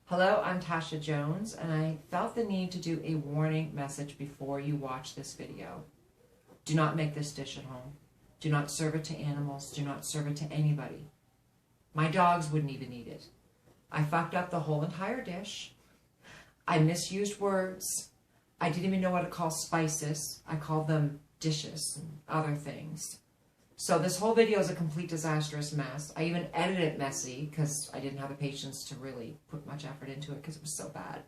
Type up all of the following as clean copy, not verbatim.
Hello, I'm Tasha Jones, and I felt the need to do a warning message before you watch this video. Do not make this dish at home. Do not serve it to animals. Do not serve it to anybody. My dogs wouldn't even eat it. I fucked up the whole entire dish. I misused words. I didn't even know what to call spices. I called them dishes and other things. So this whole video is a complete disastrous mess. I even edited it messy because I didn't have the patience to really put much effort into it because it was so bad.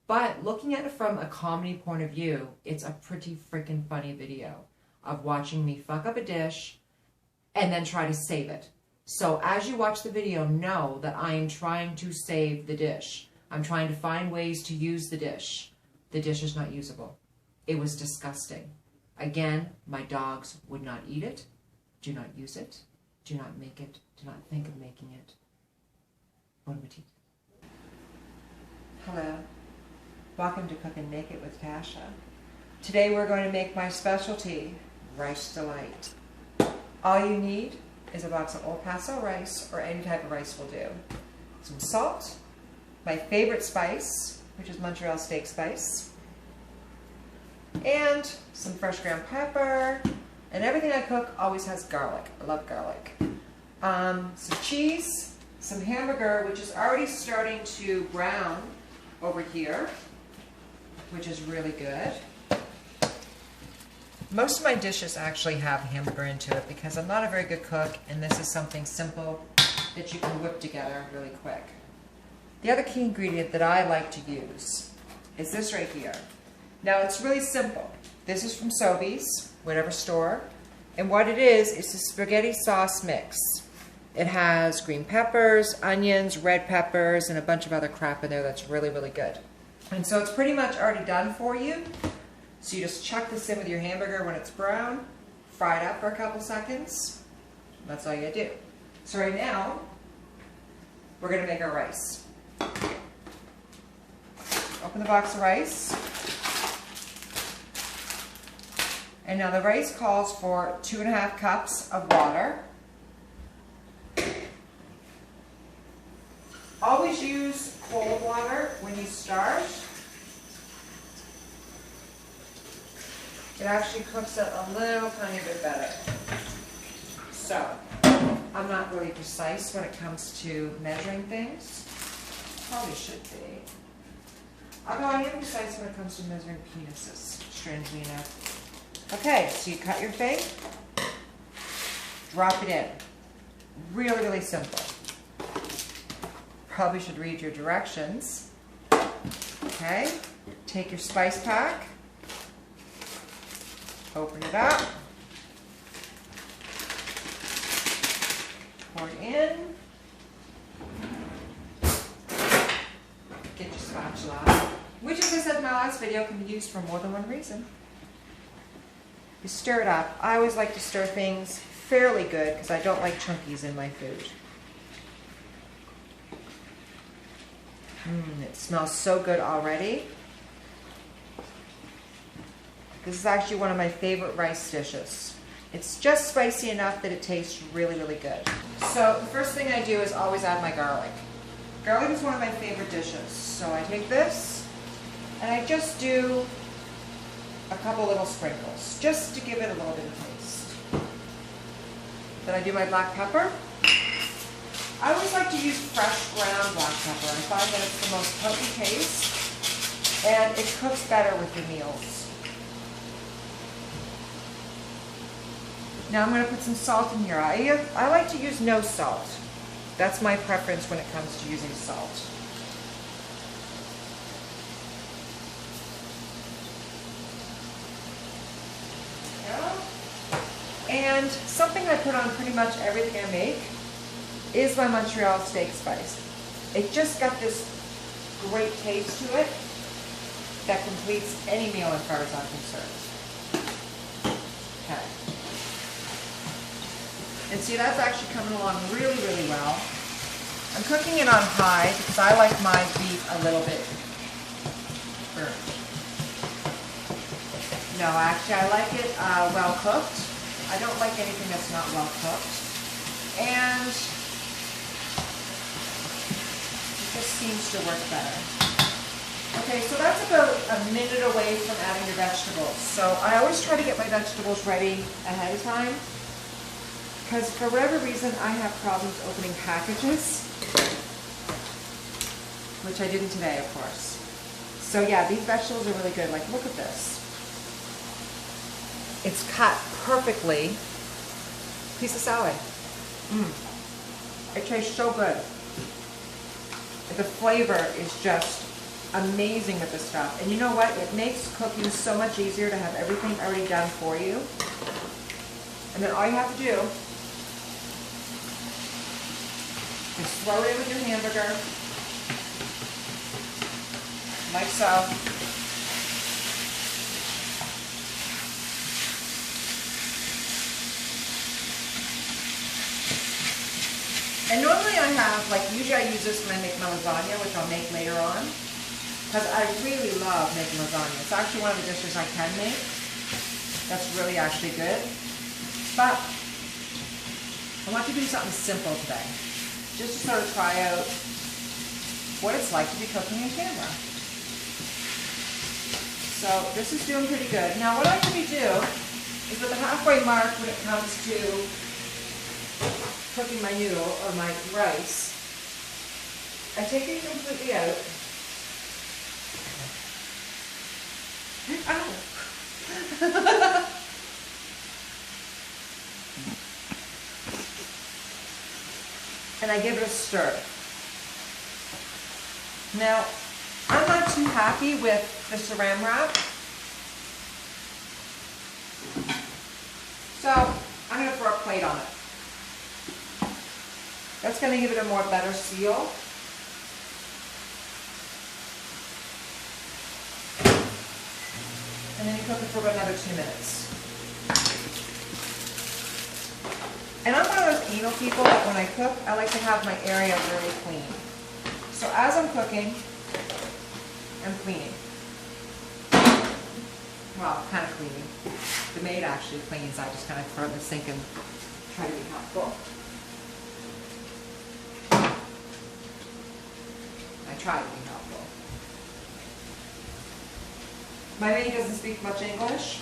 But looking at it from a comedy point of view, it's a pretty freaking funny video of watching me fuck up a dish and then try to save it. So as you watch the video, know that I am trying to save the dish. I'm trying to find ways to use the dish. The dish is not usable. It was disgusting. Again, my dogs would not eat it. Do not use it. Do not make it. Do not think of making it. Bon appetit. Hello. Welcome to Cooking Naked with Tasha. Today we're going to make my specialty, Rice Delight. All you need is a box of Old Paso rice, or any type of rice will do. Some salt, my favorite spice, which is Montreal steak spice, and some fresh ground pepper. And everything I cook always has garlic. I love garlic. Some cheese, some hamburger, which is already starting to brown over here, which is really good. Most of my dishes actually have hamburger into it because I'm not a very good cook, and this is something simple that you can whip together really quick. The other key ingredient that I like to use is this right here. Now it's really simple. This is from Soupy's, whatever store. And what it is a spaghetti sauce mix. It has green peppers, onions, red peppers, and a bunch of other crap in there that's really, really good. And so it's pretty much already done for you. So you just chuck this in with your hamburger when it's brown, fry it up for a couple seconds. That's all you do. So right now, we're going to make our rice. Open the box of rice. And now the rice calls for 2.5 cups of water. Always use cold water when you start. It actually cooks it a little tiny bit better. So, I'm not really precise when it comes to measuring things. Probably should be. Although I am precise when it comes to measuring penises, strangely enough. Okay, so you cut your thing, drop it in. Really, really simple. Probably should read your directions. Okay, take your spice pack, open it up, pour it in, get your spatula, which, as I said in my last video, can be used for more than one reason. You stir it up. I always like to stir things fairly good because I don't like chunkies in my food. It smells so good already. This is actually one of my favorite rice dishes. It's just spicy enough that it tastes really, really good. So the first thing I do is always add my garlic. Garlic is one of my favorite dishes. So I take this and I just do a couple little sprinkles, just to give it a little bit of taste. Then I do my black pepper. I always like to use fresh ground black pepper. I find that it's the most potent taste, and it cooks better with your meals. Now I'm going to put some salt in here. I like to use no salt. That's my preference when it comes to using salt. And something I put on pretty much everything I make is my Montreal steak spice. It just got this great taste to it that completes any meal as far as I'm concerned. Okay. And see, that's actually coming along really, really well. I'm cooking it on high because I like my beef a little bit burnt. No, actually I like it well cooked. I don't like anything that's not well cooked. And you just seems to work better. Okay, so that's about a minute away from adding your vegetables. So I always try to get my vegetables ready ahead of time, because for whatever reason I have problems opening packages, which I didn't today, of course. So yeah, these vegetables are really good. Like, look at this. It's cut perfectly. Piece of salad. It tastes so good. The flavor is just amazing with this stuff. And you know what? It makes cooking so much easier to have everything already done for you. And then all you have to do is throw it in with your hamburger, like so. And normally I have, like, usually I use this when I make my lasagna, which I'll make later on, because I really love making lasagna. It's actually one of the dishes I can make that's really actually good. But I want to do something simple today, just to sort of try out what it's like to be cooking on camera. So this is doing pretty good. Now what I usually do is at the halfway mark when it comes to cooking my noodle or my rice, I take it completely out. Ow! And I give it a stir. Now, I'm not too happy with the saran wrap, so I'm going to throw a plate on it. That's going to give it a more better seal. And then you cook it for about another 2 minutes. And I'm one of those anal people that when I cook, I like to have my area really clean. So as I'm cooking, I'm cleaning. Well, kind of cleaning. The maid actually cleans. I just kind of throw it in the sink and try to be helpful. I try to be helpful. My maid doesn't speak much English,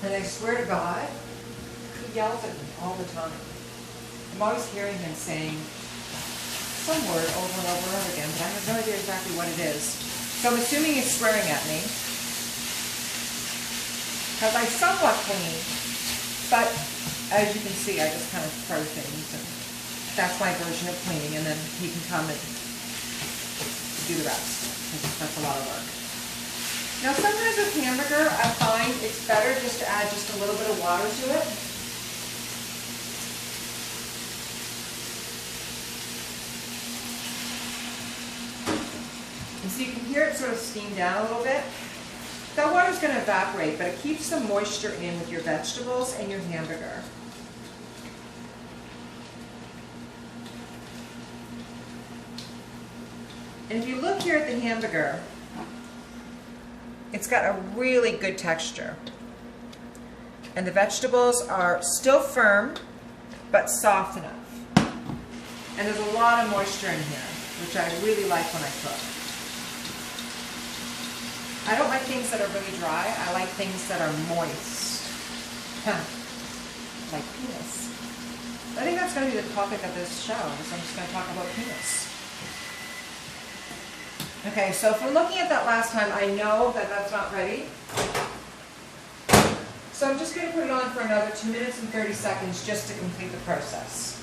and I swear to God, he yells at me all the time. I'm always hearing him saying some word over and over and over again, but I have no idea exactly what it is. So I'm assuming he's swearing at me, because I somewhat clean, but as you can see, I just kind of throw things, and that's my version of cleaning, and then he can come and do the rest, because that's a lot of work. Now sometimes with hamburger, I find it's better just to add just a little bit of water to it. And so you can hear it sort of steam down a little bit. That water's going to evaporate, but it keeps some moisture in with your vegetables and your hamburger. And if you look here at the hamburger, it's got a really good texture. And the vegetables are still firm, but soft enough. And there's a lot of moisture in here, which I really like when I cook. I don't like things that are really dry. I like things that are moist. Like penis. I think that's going to be the topic of this show, so I'm just going to talk about penis. Okay, so from looking at that last time, I know that that's not ready. So I'm just going to put it on for another 2 minutes and 30 seconds just to complete the process.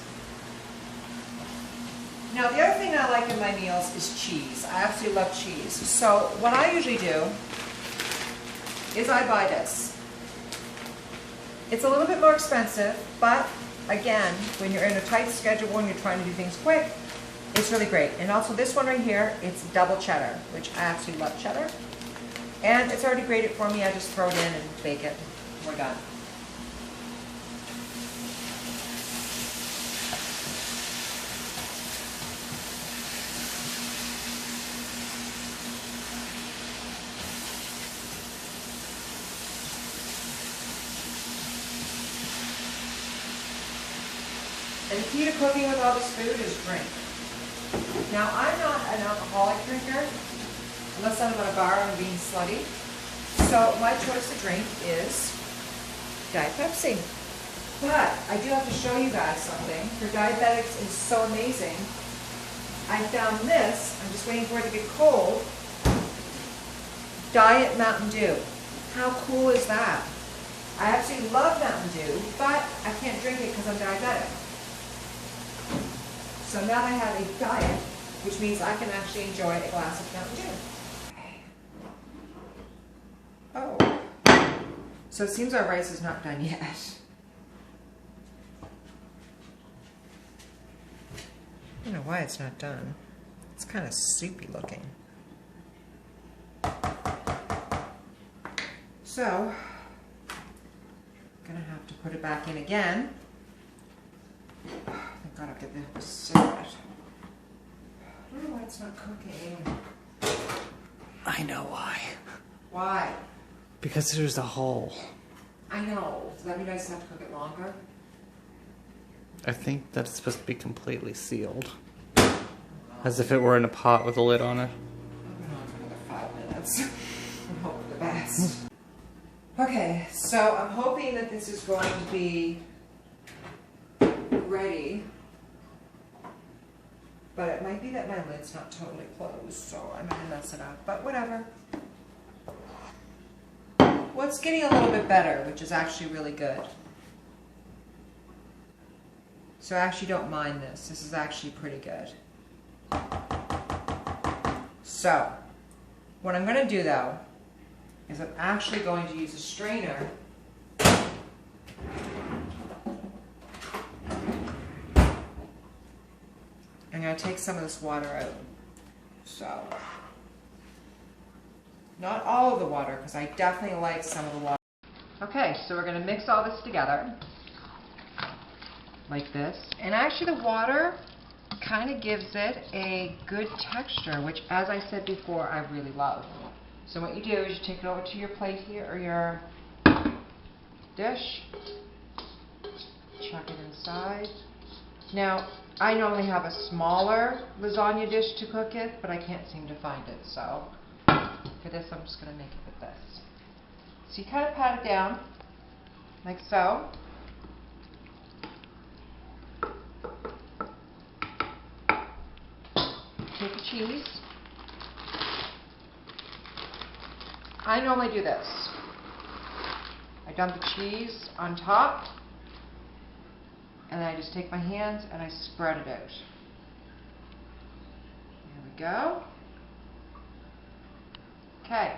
Now the other thing I like in my meals is cheese. I absolutely love cheese. So what I usually do is I buy this. It's a little bit more expensive, but again, when you're in a tight schedule and you're trying to do things quick, it's really great. And also this one right here, it's double cheddar, which I absolutely love cheddar. And it's already grated for me. I just throw it in and bake it. We're done. And the key to cooking with all this food is drink. Now, I'm not an alcoholic drinker, unless I'm at a bar and being slutty. So my choice of drink is Diet Pepsi. But I do have to show you guys something. For diabetics, it's so amazing. I found this, I'm just waiting for it to get cold, Diet Mountain Dew. How cool is that? I absolutely love Mountain Dew, but I can't drink it because I'm diabetic. So now I have a diet, which means I can actually enjoy a glass of Mountain Dew. Oh. So it seems our rice is not done yet. I don't know why it's not done. It's kind of soupy looking. So, I'm gonna have to put it back in again. Thank God I did this cigarette. I don't know why it's not cooking. I know why. Why? Because there's a hole. I know. Does that mean I just have to cook it longer? I think that it's supposed to be completely sealed. As if it were in a pot with a lid on it. I've been on for another 5 minutes. I'm hoping for the best. Okay, so I'm hoping that this is going to be ready. But it might be that my lid's not totally closed, so I might mess it up. But whatever. Well, it's getting a little bit better, which is actually really good. So I actually don't mind this. This is actually pretty good. So, what I'm going to do though, is I'm actually going to use a strainer. I'm going to take some of this water out. So, not all of the water, because I definitely like some of the water. Okay, so we're going to mix all this together. Like this. And actually the water kind of gives it a good texture, which, as I said before, I really love. So what you do is you take it over to your plate here, or your dish, chuck it inside. Now, I normally have a smaller lasagna dish to cook it, but I can't seem to find it, so for this I'm just going to make it with this. So you kind of pat it down, like so. Take the cheese. I normally do this. I dump the cheese on top, and then I just take my hands and I spread it out. There we go. Okay.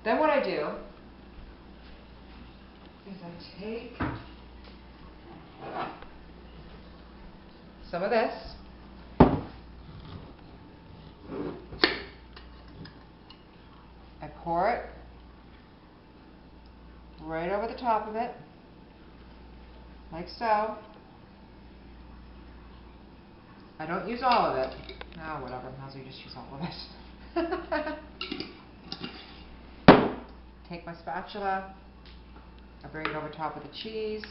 Then what I do is I take some of this, I pour it right over the top of it, like so. I don't use all of it. Oh, whatever, might as well just use all of it. Take my spatula, I bring it over top of the cheese,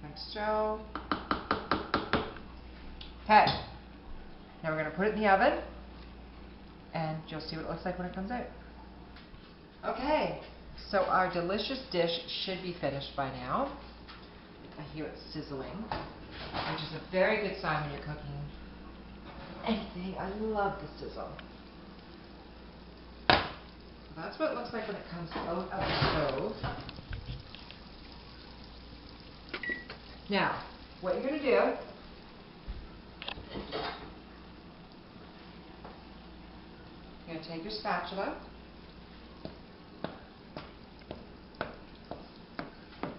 like so. Okay, now we're going to put it in the oven, and you'll see what it looks like when it comes out. Okay, so our delicious dish should be finished by now. I hear it sizzling, which is a very good sign when you're cooking anything. I love the sizzle. So that's what it looks like when it comes out of the stove. Now, what you're going to do, you're going to take your spatula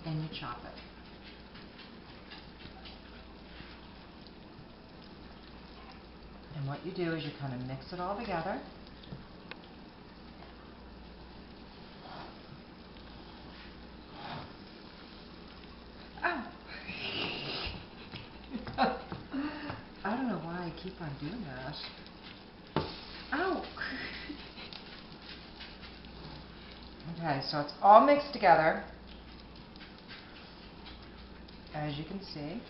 and you chop it. And what you do is you kind of mix it all together. Oh! I don't know why I keep on doing that. Ow! Okay, so it's all mixed together, as you can see.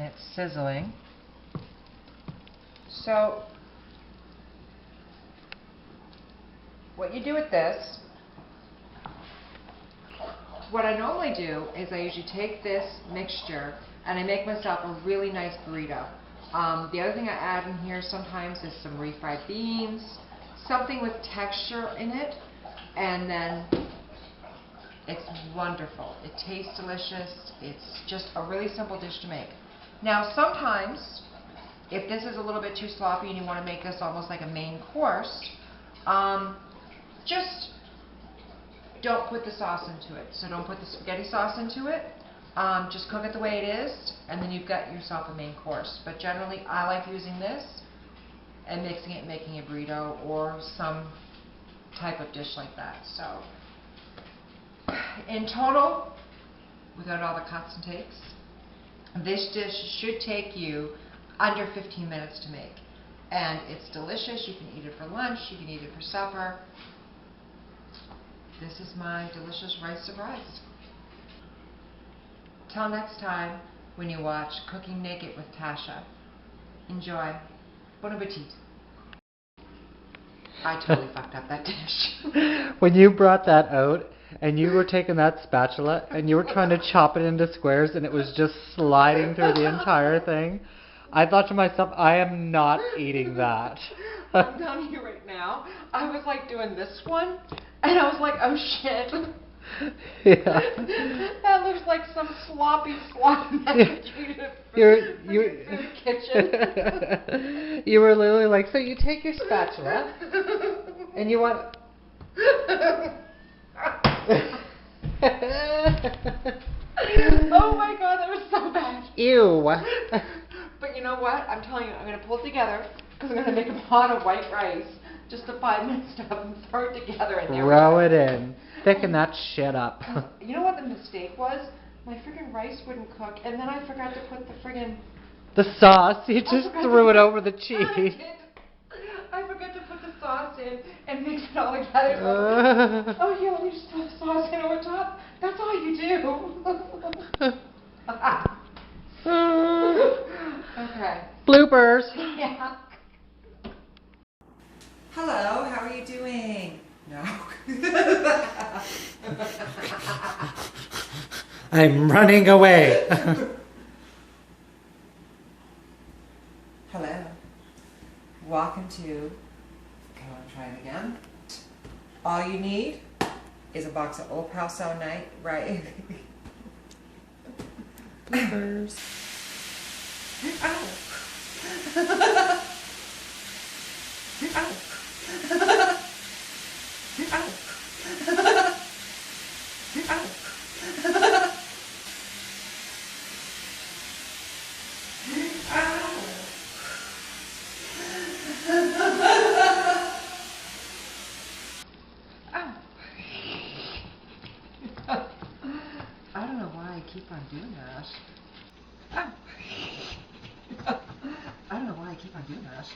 and it's sizzling. So what you do with this, what I normally do is I usually take this mixture and I make myself a really nice burrito. The other thing I add in here sometimes is some refried beans, something with texture in it, and then it's wonderful. It tastes delicious. It's just a really simple dish to make. Now sometimes, if this is a little bit too sloppy and you want to make this almost like a main course, just don't put the sauce into it. So don't put the spaghetti sauce into it. Just cook it the way it is, and then you've got yourself a main course. But generally, I like using this and mixing it, making a burrito or some type of dish like that. So, in total, without all the cuts and takes, this dish should take you under 15 minutes to make. And it's delicious. You can eat it for lunch. You can eat it for supper. This is my delicious rice surprise. Till next time, when you watch Cooking Naked with Tasha, enjoy. Bon appetit. I totally fucked up that dish. When you brought that out, and you were taking that spatula, and you were trying to chop it into squares, and it was just sliding through the entire thing, I thought to myself, I am not eating that. I'm telling you right now, I was like doing this one, and I was like, oh shit. Yeah. That looks like some sloppy kitchen. You were literally like, so you take your spatula, and you want... Oh my god, that was so bad. Ew. But you know what? I'm telling you, I'm going to pull it together because I'm going to make a pot of white rice. Just a 5-minute stuff and throw it together. And throw it in. Thicken that shit up. You know what the mistake was? My friggin' rice wouldn't cook, and then I forgot to put the friggin' the sauce. You just threw it over the cheese. I forgot to put the sauce in and mix it all together. Oh, here, let me just put the sauce in over top. That's all you do. Okay. Bloopers. Yeah. Hello, how are you doing? No. I'm running away. Hello. Welcome to, okay, I want to try it again. All you need is a box of Old Pal So Night, right? Bloopers. Ow. Ow. I don't know why I keep on doing that. Ow. I don't know why I keep on doing that.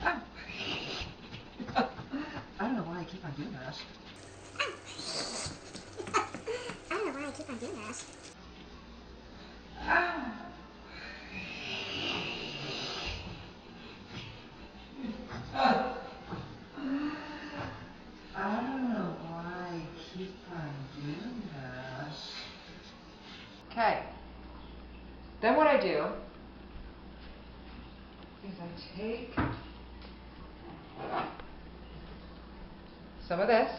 Ow. I don't know why I keep on doing that. I don't know why I keep on doing that. Ow. I don't know why I keep on doing that. Okay. Then what I do is I take some of this.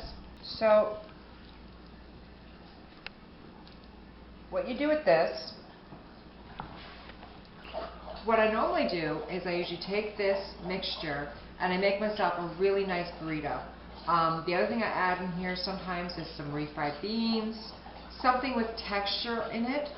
So what you do with this, what I normally do is I usually take this mixture and I make myself a really nice burrito. The other thing I add in here sometimes is some refried beans, something with texture in it,